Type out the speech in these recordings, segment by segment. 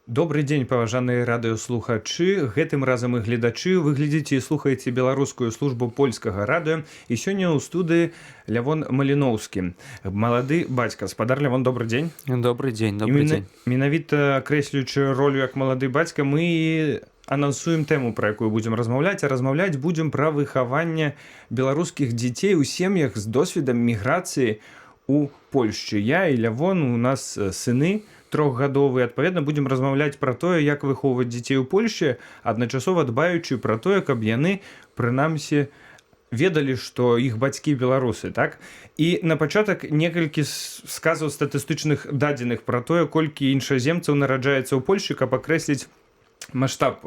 Добрый дзень, паважаныя радыёслухачы. Гэтым разам і гледачы. Вы глядзіце і слухаеце беларускую службу польскага радыё. І сёння ў студыі Лявон Маліноўскі. Малады бацька. Спадар Лявон, добры дзень. Добрый дзень, добрый дзень. Менавіта акрэслюючы ролю як малады бацька, мы анансуем тэму, пра якую будзем размаўляць, а размаўляць будзем пра выхаванне беларускіх дзяцей у сем'ях з досведам міграцыі у Польшчы. Я і Лявон, у нас сыны трохгадовыя, адпаведна будзем размаўляць пра тое, як выхоўваць дзяцей у Польшчы, адначасова дбаючы пра тое, каб яны, прынамсі, ведалі, што іх бацькі беларусы, так? І на пачатак некалькі сказаў статыстычных дадзеных пра тое, колькі іншаземцаў нараджаецца ў Польшчы, каб акрэсліць маштаб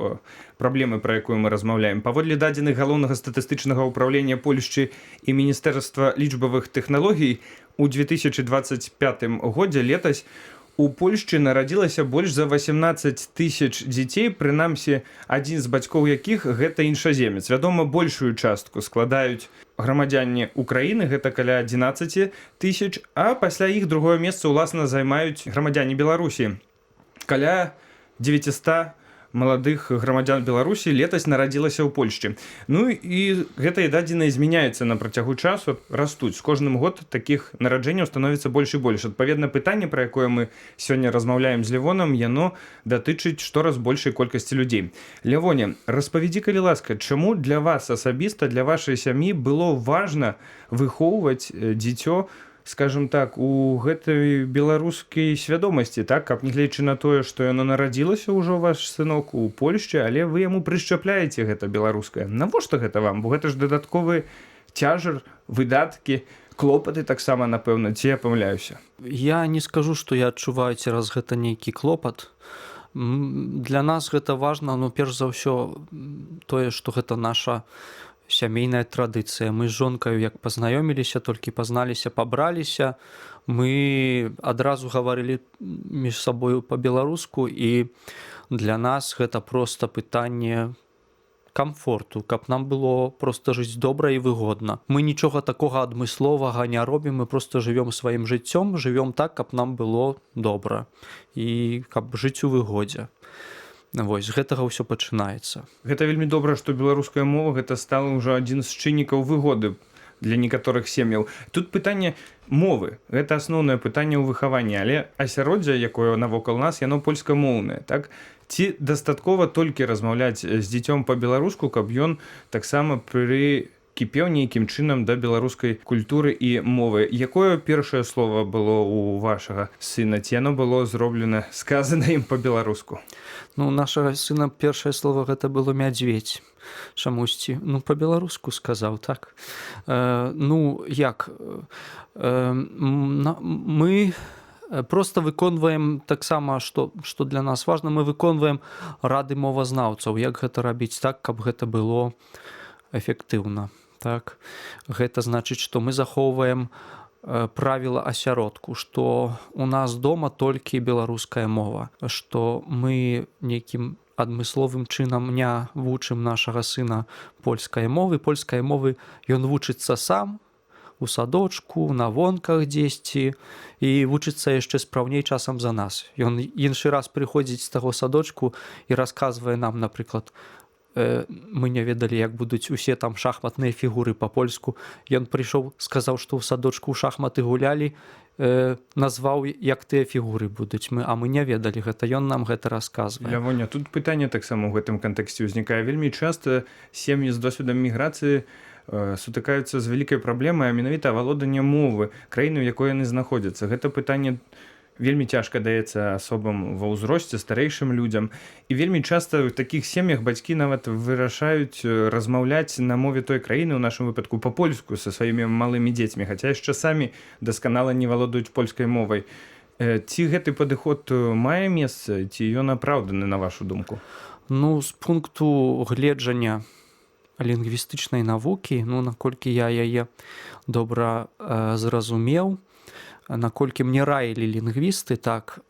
праблемы, пра якую мы размаўляем. Паводле дадзеных галоўнага статыстычнага ўпраўлення Польшчы і Міністэрства лічбавых тэхналогій, у 2025 годзе летась у Польшчы нарадзілася больш за 18 тысяч дзяцей, прынамсі, адзін з бацькоў якіх гэта іншаземец. Вядома, большую частку складаюць грамадзяне Украіны, гэта каля 11 тысяч, а пасля іх другое месца ўласна займаюць грамадзяне Беларусі. Каля 900 маладых грамадзян Беларусі летась нарадзілася ў Польшчы. Ну і гэтыя дадзеныя змяняюцца на працягу часу, растуць. З кожным год такіх нараджэнняў становіцца больш і больш. Адпаведна, пытанне, пра якое мы сёння размаўляем з Лявонам, яно датычыць штораз большай колькасці людзей. Лявоне, распавядзі, калі ласка, чаму для вас асабіста, для вашай сям'і было важна выхоўваць дзіцё, скажем так, у гэтай беларускай свядомасці, так, каб нягледзячы на тое, што яно нарадзілася ўжо ваш сынок у Польшчы, але вы яму прышчапляеце гэта беларускае. Навошта гэта вам? Бо гэта ж дадатковы цяжар, выдаткі, клопаты таксама, напэўна, ці я памыляюся? Я не скажу, што я адчуваю цераз гэта нейкі клопат. Для нас гэта важна, перш за ўсё тое, што гэта наша сямейная традыцыя. Мы з жонкаю як пазнаёміліся, толькі пазналіся, пабраліся, мы адразу гаварылі між сабою па-беларуску, і для нас гэта проста пытанне камфорту, каб нам было проста жыць добра і выгодна. Мы нічога такога адмысловага не робім, мы проста жывём сваім жыццём, жывём так, каб нам было добра і каб жыць у выгодзе. Вось, з гэтага ўсё пачынаецца. Гэта вельмі добра, што беларуская мова гэта стала ўжо адзін з чыннікаў выгоды для некаторых сем'яў. Тут пытанне мовы. Гэта асноўнае пытанне ў выхаванні, але асяроддзе, якое навокал нас, яно польскамоўнае, так? Ці дастаткова толькі размаўляць з дзіцём па-беларуску, каб ён таксама прыкіпеў нейкім чынам да беларускай культуры і мовы? Якое першае слова было у вашага сына? Ці яно было зроблена, сказана ім па-беларуску? Нашага сына першае слова гэта было мядзведзь. Чамусьці, па-беларуску сказаў, так. Мы проста выконваем таксама, што для нас важна, мы выконваем рады мовазнаўцаў, як гэта рабіць так, каб гэта было эфектыўна. Так. Гэта значыць, што мы захоўваем правіла асяродку, што у нас дома толькі беларуская мова, што мы нейкім адмысловым чынам не вучым нашага сына польскай мовы. Польскай мовы ён вучыцца сам, у садочку, на вонках дзесьці, і вучыцца яшчэ спраўней часам за нас. Ён іншы раз прыходзіць з таго садочку і расказвае нам, напрыклад, мы не ведалі, як будуць усе там шахматныя фігуры па-польску. Ён прыйшоў, сказаў, што ў садочку ў шахматы гулялі, назваў, як тыя фігуры будуць. А мы не ведалі гэта, ён нам гэта расказвае. Лявоня, тут пытанне таксама ў гэтым кантэксце ўзнікае. Вельмі часта сем'і з досведам міграцыі сутыкаюцца з вялікай праблемай, а менавіта авалоданне мовы краіны, у якой яны знаходзяцца. Гэта пытанне вельмі цяжка даецца асобам ва ўзросце, старэйшым людзям. І вельмі часта ў такіх сем'ях бацькі нават вырашаюць размаўляць на мове той краіны, у нашым выпадку па-польску, са сваімі малымі дзецьмі, хаця яшчэ самі дасканала не валодаюць польскай мовай. Ці гэты падыход мае месца, ці ён апраўданы, на вашу думку? З пункту гледжання лінгвістычнай навукі, наколькі я яе добра зразумеў, наколькі мне раілі лінгвісты, так,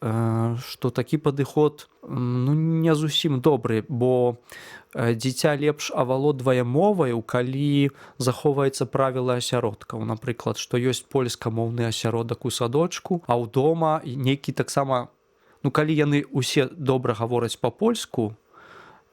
што такі падыход не зусім добры, бо дзіця лепш авалодвае моваю, калі захоўваецца правіла асяродкаў. Напрыклад, што ёсць польскамоўны асяродак у садочку, а ў дома нейкі таксама Ну калі яны усе добра гавораць па-польску,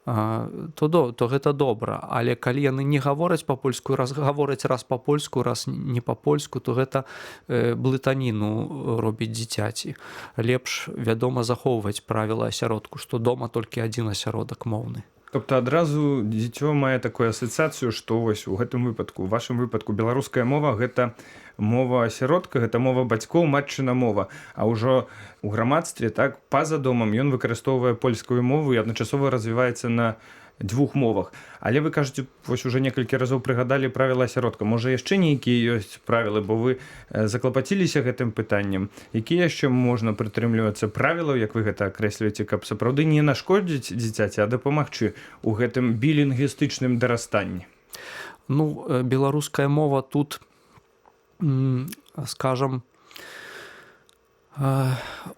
то гэта добра, але калі яны не гавораць па-польску, гавораць раз па-польску, раз не па-польску, то гэта блытаніну робіць дзіцяці. Лепш, вядома, захоўваць правіла асяродку, што дома толькі адзін асяродак моўны. Тобто адразу дзіцё мае такую асацыяцыю, што вось у гэтым выпадку, у вашым выпадку беларуская мова гэта мова асяродка, гэта мова бацькоў, матчына мова. А ўжо у грамадстве, так, па-за домам ён выкарыстоўвае польскую мову і адначасова развіваецца на двух мовах. Але вы кажаце, вось уже некалькі разоў прыгадалі правіла асяродка. Можа, яшчэ нейкія ёсць правілы, бо вы заклапаціліся гэтым пытаннем. Якія яшчэ можна прытрымлівацца правілаў, як вы гэта акрэсліваеце, каб сапраўды не нашкодзіць дзіцяці, а дапамагчы у гэтым білінгвістычным дарастанні? Ну, беларуская мова тут, скажам,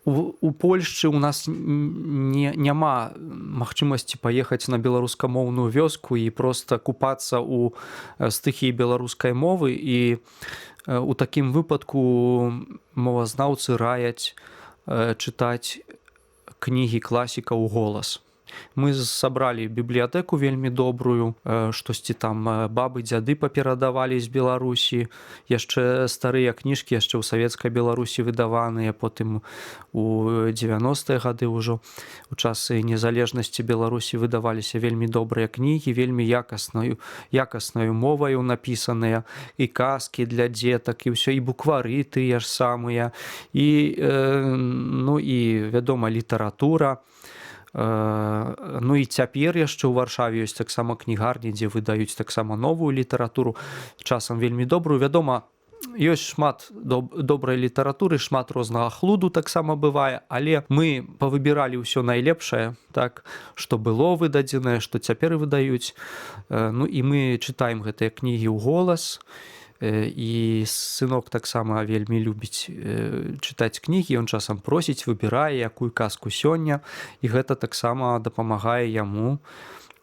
у Польшчы у нас няма магчымасці паехаць на беларускамоўную вёску і проста купацца ў стыхіі беларускай мовы, і у такім выпадку мовазнаўцы раяць чытаць кнігі класікаў у голас. Мы сабралі бібліятэку вельмі добрую, штосьці там бабы, дзяды паперадавалі з Беларусі, яшчэ старыя кніжкі яшчэ ў савецкай Беларусі выдаваныя, потым у 90-е гады ўжо у часы незалежнасці Беларусі выдаваліся вельмі добрыя кнігі, вельмі якаснаю моваю напісаныя, і казкі для дзетак, і ўсё, і буквары тыя ж самыя, і, ну, і, вядома, літаратура. Ну і цяпер яшчэ ў Варшаве ёсць таксама кнігарні, дзе выдаюць таксама новую літаратуру, часам вельмі добрую. Вядома, ёсць шмат добрай літаратуры, шмат рознага хлуду таксама бывае, але мы павыбіралі ўсё найлепшае, так, што было выдадзенае, што цяпер выдаюць. Ну і мы чытаем гэтыя кнігі ў голас. І сынок таксама вельмі любіць чытаць кнігі, ён часам просіць, выбірае, якую казку сёння, і гэта таксама дапамагае яму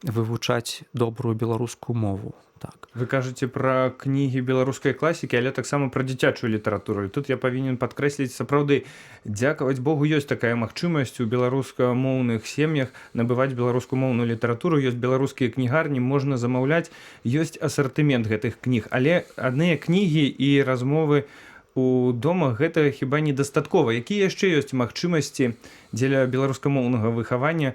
вывучаць добрую беларускую мову. Так. Вы кажаце пра кнігі беларускай класікі, але таксама пра дзіцячую літаратуру. І тут я павінен падкрэсліць, сапраўды, дзякаваць Богу, ёсць такая магчымасць у беларускамоўных сем'ях набываць беларускамоўную літаратуру, ёсць беларускія кнігарні, можна замаўляць, ёсць асартымент гэтых кніг. Але адныя кнігі і размовы у домах гэта хіба недастаткова. Якія яшчэ ёсць магчымасці дзеля беларускамоўнага выхавання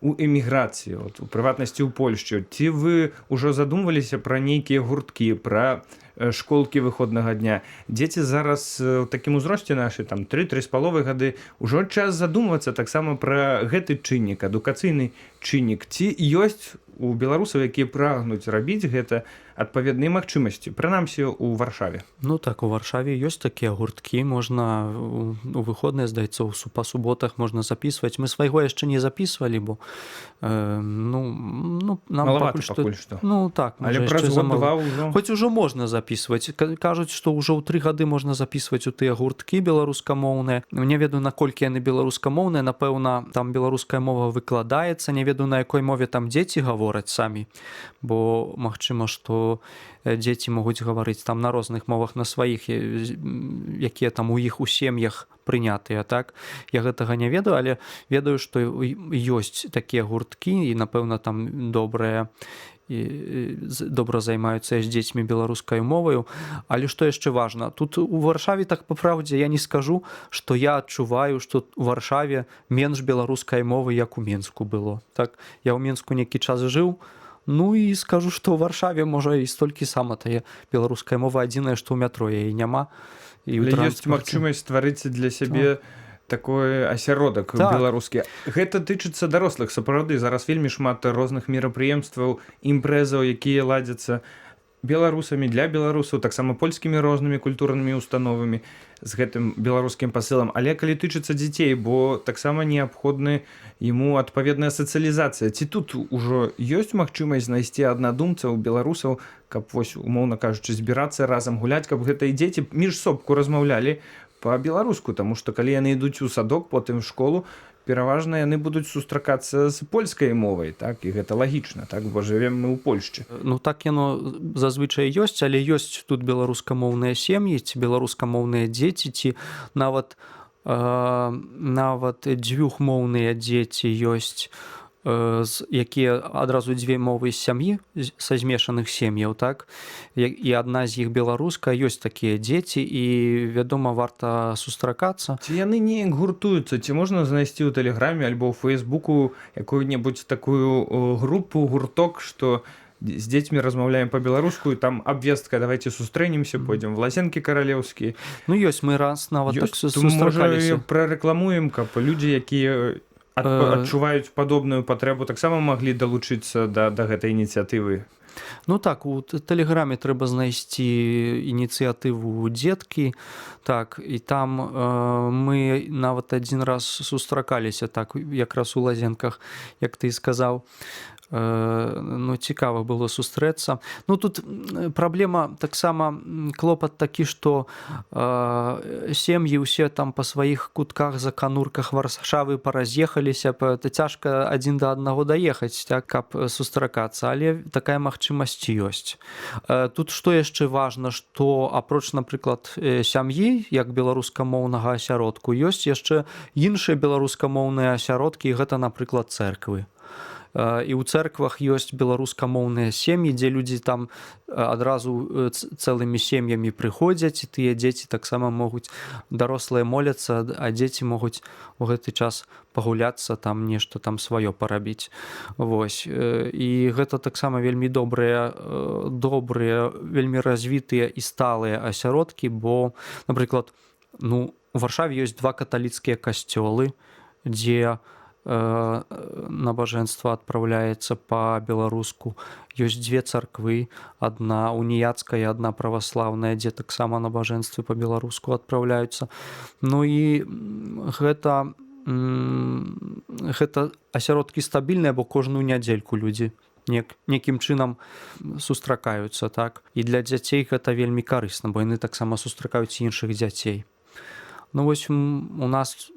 у эміграцыі, у прыватнасці ў Польшчы? Ці вы ўжо задумваліся пра нейкія гурткі, пра школкі выходнага дня? Дзеці зараз у такім узросце нашы, там 3-3,5 гады, ужо час задумвацца таксама пра гэты чыннік, адукацыйны чыннік. Ці ёсць у беларусаў, якія прагнуць рабіць гэта, адпаведныя магчымасці, прынамсі у Варшаве? Ну так, у Варшаве ёсць такія гурткі, можна у выходныя, здаецца, па суботах можна запісваць. Мы свайго яшчэ не запісвалі, бо нам малавата пакуль што. Ну так, але праз год-два ўжо. Хоць ужо можна запісваць. Кажуць, што ўжо ў 3 гады можна запісваць у тыя гурткі беларускамоўныя. Не ведаю, наколькі яны беларускамоўныя, напэўна, там беларуская мова выкладаецца, не ведаю, на якой мове там дзеці гавораць самі, бо магчыма, што дзеці могуць гаварыць там на розных мовах, на сваіх, якія там у іх у сем'ях прынятыя, так? Я гэтага не ведаю, але ведаю, што ёсць такія гурткі, і, напэўна, там добра займаюцца з дзецьмі беларускай моваю. Але што яшчэ важна, тут у Варшаве, так па праўдзе, я не скажу, што я адчуваю, што у Варшаве менш беларускай мовы, як у Менску было. Так? Я ў Менску нейкі час жыў, ну і скажу, што ў Варшаве, можа, і столькі сама тая беларуская мова, адзінае, што ў метро яе няма. Але ёсць магчымасць стварыць для сябе такой асяродак беларускі. Гэта тычыцца дарослых, сапраўды. Зараз вельмі шмат розных мерапрыемстваў, імпрэзаў, якія ладзяцца беларусамі, для беларусаў, таксама польскімі рознымі культурнымі установамі з гэтым беларускім пасылам. Але калі тычыцца дзяцей, бо таксама неабходны яму адпаведная сацыялізацыя. Ці тут ужо ёсць магчымасць знайсці аднадумцаў, беларусаў, каб, вось, умоўна кажучы, збірацца разам гуляць, каб гэтыя дзеці між собку размаўлялі па-беларуску, таму што калі яны ідуць у садок, потым в школу, пераважна яны будуць сустракацца з польскай мовай, так, і гэта лагічна, так, бо жывем мы ў Польшчы. Ну так яно зазвычай ёсць, але ёсць тут беларускамоўныя сем'і, ці беларускамоўныя дзеці, ці нават Нават дзвюхмоўныя дзеці ёсць, якія адразу дзве мовы з сям'і, са змешаных сем'яў, так, і адна з іх беларуская, ёсць такія дзеці, і, вядома, варта сустракацца. Ці яны неяк гуртуюцца, ці можна знайсці ў тэлеграме альбо ў фэйсбуку якую-небудзь такую групу, гурток, што з дзецьмі размаўляем па-беларуску, і там абвестка, давайте сустрэнемся, пойдзем в Лазенкі каралеўскія. Ну, ёсць, мы раз нават так Можа, сустракаліся. прарэкламуем, каб людзі, якія адчуваюць падобную патрэбу, таксама маглі далучыцца да гэтай ініцыятывы. Ну так, у тэлеграме трэба знайсці ініцыятыву дзеткі, так, і там мы нават адзін раз сустракаліся, так, якраз у Лазенках, як ты сказаў. Ну, цікава было сустрэцца. Ну, тут праблема таксама, клопат такі, што сем'і ўсе там па сваіх кутках, заканурках Варшавы параз'ехаліся, цяжка адзін да аднаго даехаць, так, каб сустракацца, але такая магчымасць ёсць. Тут што яшчэ важна, што апроч, напрыклад, сям'і, як беларускамоўнага асяродку, ёсць яшчэ іншыя беларускамоўныя асяродкі, і гэта, напрыклад, цэрквы. І ў цэрквах ёсць беларускамоўныя сем'і, дзе людзі там адразу цэлымі сем'ямі прыходзяць, і тыя дзеці таксама могуць, дарослыя моляцца, а дзеці могуць у гэты час пагуляцца, там нешта там сваё парабіць. Вось. І гэта таксама вельмі добрыя, вельмі развітыя і сталыя асяродкі, бо, напрыклад, ну, у Варшаве ёсць 2 каталіцкія касцёлы, дзе набажэнства адпраўляецца па-беларуску. Ёсць 2 царквы, адна уніяцкая, адна праваслаўная, дзе таксама набажэнствы па-беларуску адпраўляюцца. Ну і гэта асяродкі стабільныя, бо кожную нядзельку людзі некім чынам сустракаюцца, так. І для дзяцей гэта вельмі карысна, бо яны таксама сустракаюць іншых дзяцей. Ну вось у нас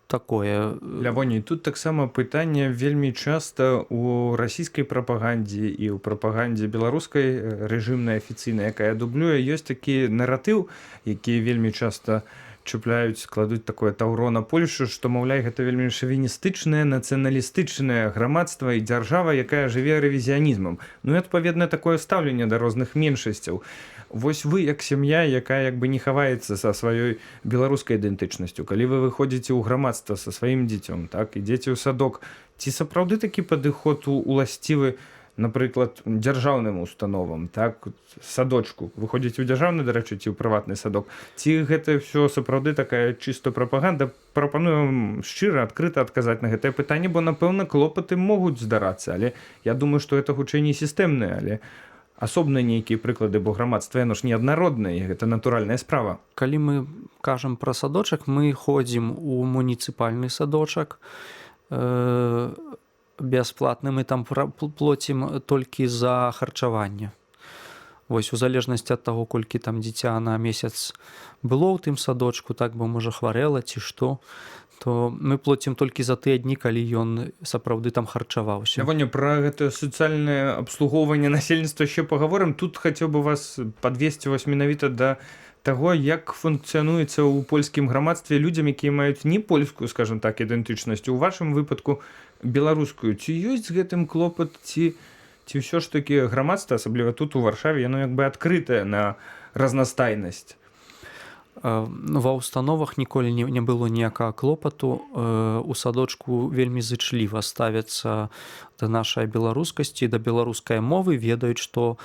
такое. Лявоній, тут таксама пытанне вельмі часта у расійскай прапагандзе і ў прапагандзе беларускай рэжымнай афіцыйнай, якая дублюе, ёсць такі наратыў, які вельмі часта чапляюць, кладуць такое таўро на Польшу, што, маўляй, гэта вельмі шавіністычнае, нацыяналістычнае грамадства і дзяржава, якая жыве рэвізіянізмам. Ну і адпаведна такое стаўленне да розных меншасцяў. Вось вы, як сям'я, якая як бы не хаваецца са сваёй беларускай ідэнтычнасцю, калі вы выходзіце ў грамадства са сваім дзіцём, так, ідзеце ў садок, ці сапраўды такі падыход уласцівы, напрыклад, дзяржаўным установам, так, садочку, выходзіце ў дзяржаўны, дарэчы, ці ў прыватны садок, ці гэта ўсё сапраўды такая чыста прапаганда? Прапануем шчыра, адкрыта адказаць на гэтае пытанне, бо, напэўна, клопаты могуць здарацца, але я думаю, што гэта хутчэй не сістэмнае, але асобныя нейкія прыклады, бо грамадства яно ж неаднароднае, гэта натуральная справа. Калі мы кажам пра садочак, мы ходзім у муніцыпальны садочак, бясплатны, мы там плоцім толькі за харчаванне. Вось, у залежнасці ад таго, колькі там дзіця на месяц было ў тым садочку, так бы, можа, хварэла ці што, то мы плоцім толькі за тыя дні, калі ён сапраўды там харчаваўся. Лявоня, пра гэта сацыяльнае абслугоўванне насельніцтва ще пагаворым. Тут хацеў бы вас падвесці вось менавіта да таго, як функцыянуецца ў польскім грамадстве людзям, якія маюць не польскую, скажам так, ідэнтычнасць, у вашым выпадку беларускую. Ці ёсць з гэтым клопат, ці ўсё ж такі грамадства, асабліва тут у Варшаве, яно як бы адкрытае на разнастайнасць? Ва ўстановах ніколі не было ніякага клопату. У садочку вельмі зычліва ставяцца да нашай беларускасці, да беларускай мовы, ведаюць, што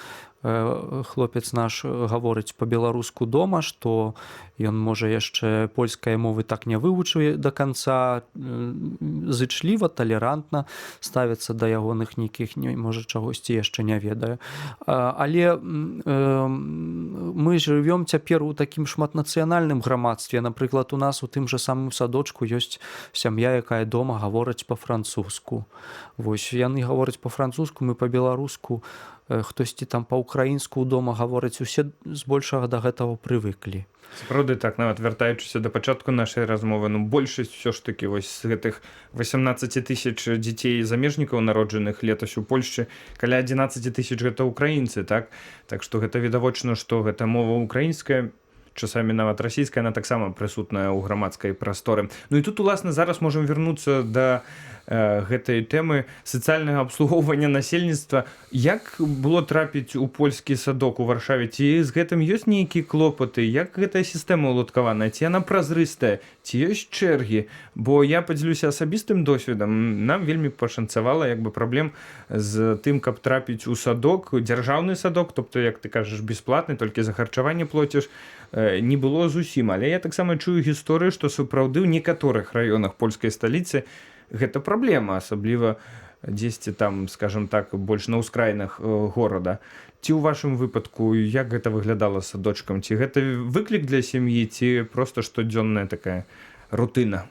хлопец наш гаворыць па-беларуску дома, што ён можа яшчэ польскай мовы так не вывучыў да канца, зычліва, талерантна ставяцца да ягоных нейкіх, можа, чагосьці яшчэ не ведаю. Але мы жывём цяпер у такім шматнацыянальным грамадстве. Напрыклад, у нас у тым жа самым садочку ёсць сям'я, якая дома гаворыць па-французску. Вось, яны гавораць па-французску, мы па-беларуску, хтосьці там па-ўкраінску дома гавораць, усе збольшага да гэтага прывыклі. Сапраўды так, нават вяртаючыся да пачатку нашай размовы, ну большасць усё ж такі вось з гэтых 18 000 дзяцей замежнікаў народжаных летась у Польшчы, каля 11 000 гэта украінцы, так? Так што гэта відавочна, што гэта мова украінская часамі нават расійская, яна таксама прысутная ў грамадскай прасторы. Ну і тут уласна зараз можам вярнуцца да гэтай тэмы сацыяльнага абслугоўвання насельніцтва. Як было трапіць у польскі садок у Варшаве? Ці з гэтым ёсць нейкія клопаты? Як гэтая сістэма ўладкаваная? Ці яна празрыстая? Ці ёсць чэргі? Бо я падзялюся асабістым досведам. Нам вельмі пашанцавала праблем з тым, каб трапіць у садок, дзяржаўны садок, тобто, як ты кажаш, бясплатны, толькі за харчаванне плоціш, не было зусім. Але я таксама чую гісторыю, што сапраўды ў некаторых раёнах польскай сталіцы гэта праблема, асабліва дзесьці там, скажем так, больш на ўскраінах горада. Ці ў вашым выпадку, як гэта выглядала з садочкам? Ці гэта выклік для сям'і, ці проста штодзённая такая рутына?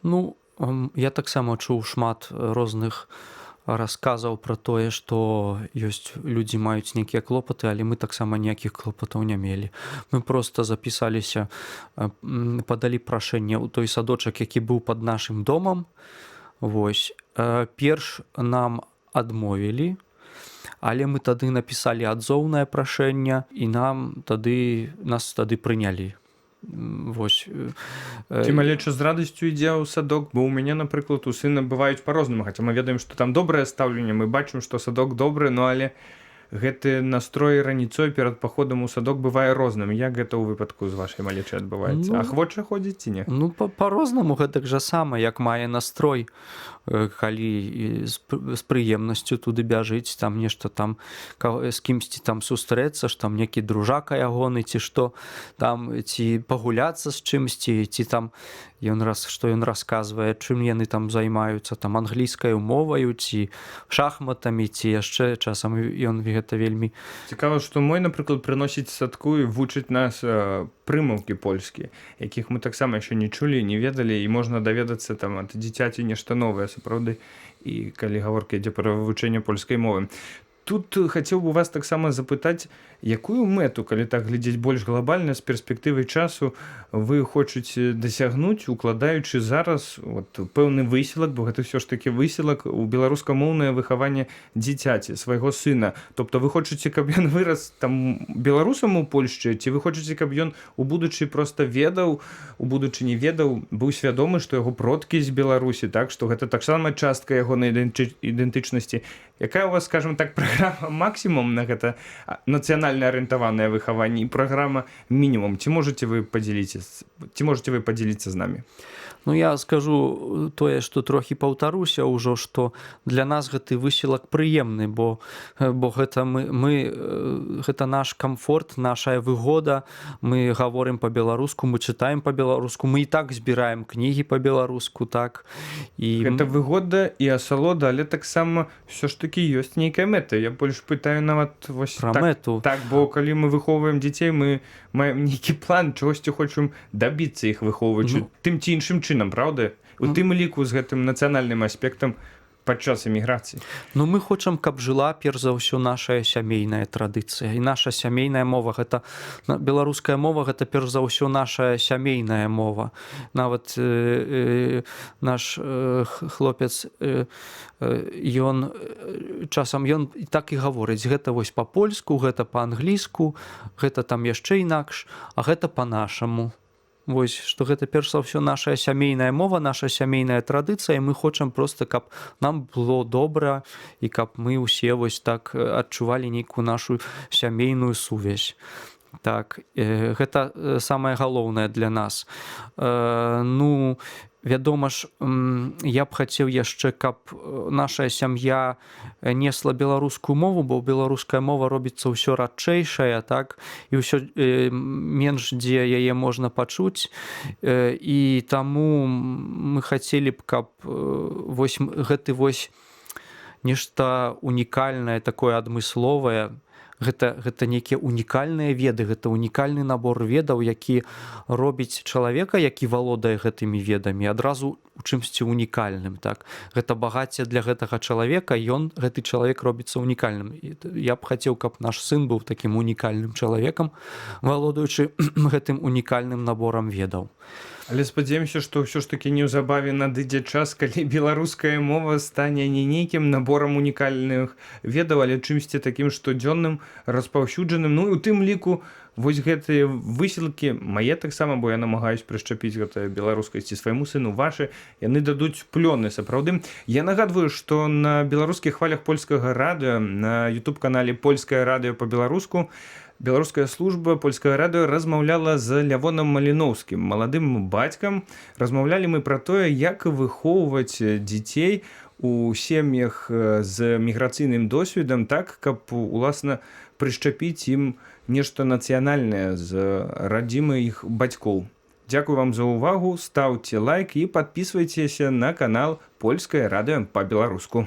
Ну, я таксама чуў шмат розных расказаў пра тое, што ёсць людзі маюць нейкія клопаты, але мы таксама ніякіх клопатаў не мелі. Мы проста запісаліся, падалі прашэнне ў той садочак, які быў пад нашым домам. Вось. Перш нам адмовілі, але мы тады напісалі адзоўнае прашэнне, і нас тады прынялі. Вось. Ці малеча з радасцю ідзе ў садок, бо ў мяне, напрыклад, у сына бываюць па-рознаму, хаця мы ведаем, што там добрае стаўленне, мы бачым, што садок добры, но але гэты настрой раніцой перад паходам у садок бывае розным. Як гэта ў выпадку з вашай малечай адбываецца? Ахвоча ходзіць ці не? Ну, па-рознаму гэтак жа сама, як мае настрой, калі з прыемнасцю туды бяжыць, там нешта там з кімсьці там сустрэцца, ж там некі дружака ягоны, ці што, там ці пагуляцца з чымсьці, ці там што ён расказвае, чым яны там займаюцца, там англійскай моваю, ці шахматамі, ці яшчэ часам ён гэта вельмі... Цікава, што мой, напрыклад, прыносіць садку і вучыць нас прымаўкі польскія, якіх мы таксама яшчэ не чулі, не ведалі, і можна даведацца там ад дзіцяці нешта новае, сапраўды, і калі гаворка ідзе пра вывучэнне польскай мовы. Тут хацеў бы вас таксама запытаць, якую мэту, калі так глядзець больш глобальна, з перспектывай часу вы хочаце дасягнуць, укладаючы зараз пэўны высілак, бо гэта ўсё ж такі высілак у беларускамоўнае выхаванне дзіцяці, свайго сына. Тобто вы хочаце, каб ён вырас там беларусам у Польшчы, ці вы хочаце, каб ён у будучы проста ведаў, у будучыні ведаў, быў свядомы, што яго продкі з Беларусі, так, што гэта таксама частка ягонай ідэнтычнасці. Якая у вас, скажем так, праграма максімум на гэта нацыянальна арыентаванае выхаванне і праграма мінімум? Ці можаце вы падзяліцца з намі? Ну, я скажу тое, што трохі паўтаруся ўжо, што для нас гэты высілак прыемны, бо гэта гэта наш камфорт, наша выгода, мы гаворым па-беларуску, мы чытаем па-беларуску, мы і так збіраем кнігі па-беларуску, так. Гэта выгода і асалода, але таксама ўсё ж такі ёсць нейкая мэта. Я больш пытаю нават пра мэту. Так, бо калі мы выхоўваем дзяцей, мы маем нейкі план, чагосьці хочам дабіцца іх выхоўваючы тым ці іншым чынам, правда? У тым ліку з гэтым нацыянальным аспектам падчас эміграцыі. Ну, мы хочам, каб жыла, перш за ўсё, наша сямейная традыцыя. І наша сямейная мова, беларуская мова, гэта перш за ўсё наша сямейная мова. Нават наш хлопец, ён часам так і гаворыць, гэта вось па-польску, гэта па-англійску, гэта там яшчэ інакш, а гэта па-нашаму. Вось, што гэта перш за ўсё наша сямейная мова, наша сямейная традыцыя, і мы хочам проста, каб нам было добра і каб мы ўсе вось так адчувалі нейкую нашу сямейную сувязь. Так, гэта самае галоўнае для нас. Ну, вядома ж, я б хацеў яшчэ, каб наша сям'я несла беларускую мову, бо беларуская мова робіцца ўсё радчэйшая, так, і ўсё менш дзе яе можна пачуць, і таму мы хацелі б, каб гэты нешта унікальнае, такое адмысловае, гэта нейкія унікальныя веды, гэта унікальны набор ведаў, які робіць чалавека, які валодае гэтымі ведамі, адразу у чымсьці унікальным. Так? Гэта багацце для гэтага чалавека, гэты чалавек робіцца унікальным. Я б хацеў, каб наш сын быў такім унікальным чалавекам, валодаючы гэтым унікальным наборам ведаў. Але спадзяёмся, што ўсё ж такі неўзабаве надыдзе час, калі беларуская мова стане не нейкім наборам унікальных ведаў, але чымсьці такім штодзённым, распаўсюджаным. Ну і у тым ліку вось гэтыя высілкі мае таксама, бо я намагаюсь прышчапіць гэта беларускасці свайму сыну, вашы, яны дадуць плёны сапраўды. Я нагадваю, што на беларускіх хвалях польскага радыё, на YouTube-канале «Польскае радыё па-беларуску» беларуская служба польскага радыё размаўляла з Лявонам Маліноўскім, маладым бацькам. Размаўлялі мы пра тое, як выхоўваць дзяцей у сем'ях з міграцыйным досведам так, каб уласна прышчапіць ім нешта нацыянальнае з радзімы іх бацькоў. Дзякую вам за ўвагу, стаўце лайк і падпісвайцеся на канал «Польскае радыё па-беларуску».